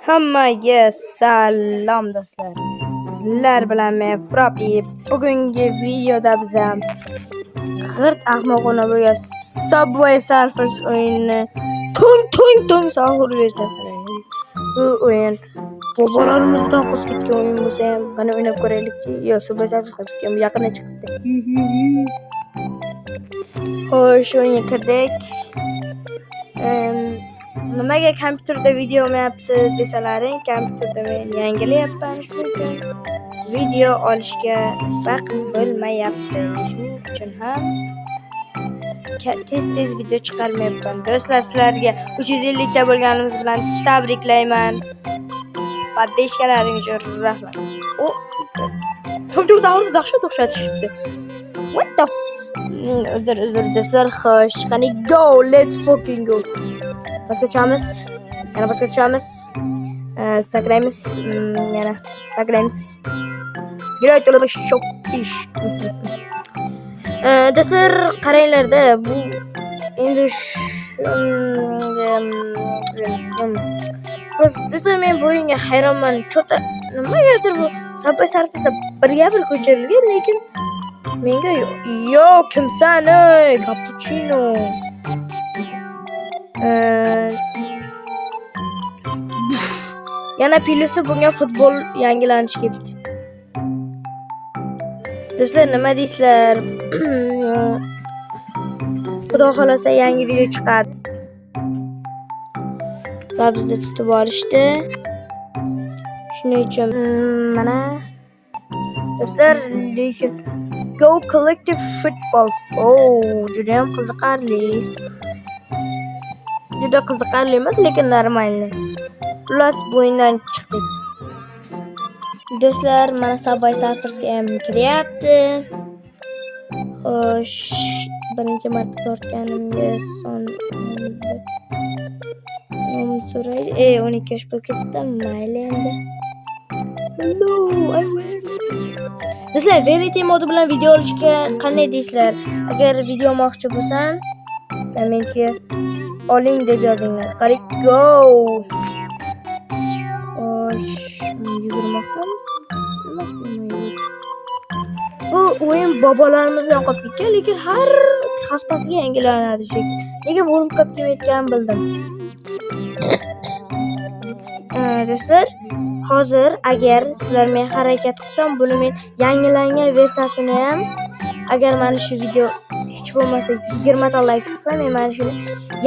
Hammaga salom do'stlar. Sizlar bilan men Fropi. Bugungi videoda biz ham g'irt ahmoqona bo'lgan Subway Surfers o'yinini tung sahur versiyasini o'ynaymiz. Bu o'yin bobolarimizdan qolib ketgan o'yin bo'lsa ham qani o'ynab ko'raylikchi. Yo, Subway Surfers qolib ketgan, yaqinda chiqibdi. Xo'sh, o'yinga kirdik. Nimaga kompyuterda video o'ynayapsiz desalaring, kompyuterda men yangilayapman, chunki video olishga vaqt bo'lmayapti. Shuning uchun ham tez video chiqarmayapman. Do'stlar, sizlarga 350 ta bo'lganimiz bilan tabriklayman. Podpishkalaringiz uchun rahmat. Tung sahurda dahshat o'xshatishibdi. What the uzr do'stlar, xo'sh, qani go, let's fucking go. Yana bosqa tushamiz. Sakraymiz. Yana sakraymiz. Great shop ish. Do'stlar, qaranglarda bu endi do'stlar, men bu o'yinga hayronman. Chota nimagadir bu Subway Surfers'da birga bir ko'chirilgan, lekin menga yo kimsan ey cappuccino. Yana pilosi bunga futbol yangilanish ketdi. Do'stlar, nima deysizlar? Xudo xolasa yangi video chiqadi. Va bizni tutib olishdi. Shuning uchun mana do'stlar, lekin Go Collective Football. Juda ham qiziqarli. Juda qiziqarli emas, lekin normalni. Plus bu o'yindan chiqdik. Do'stlar, mana Subway Surfers'ga ham kiryapti. Xo'sh, birinchi marta tortganimga son so'raydi. 12 yosh bo'lib ketdim. Mayli endi. Hello, I win. Do'stlar, Verity modi bilan video olishga qanday deysizlar? Agar video olmoqchi bo'lsam, kommentga oling deb yozinglar. Qani go. Yugurmoqdamiz. Bu o'yin bobolarimizdan qolib ketgan, lekin har haftasiga yangilanadi shekilli. Nega World Cup kelayotganini bildim. Do'stlar, hozir agar sizlar men harakat qilsam, buni men yangilangan versiyasini ham, agar mana shu video hech bo'lmasa 20 ta like qilsa, men mana shu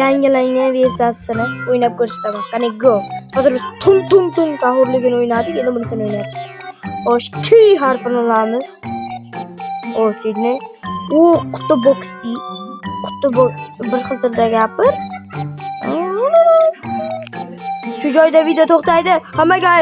yangilangan versiyasini o'ynab ko'rsataman. Qani go. Hozir biz tung sahurligini o'ynadik, endi buni o'ynayapmiz. Xo'sh, K harfini olamiz. Sydney. Quti box bir xil tilda gapir. Shu joyda video to'xtaydi. Hammaga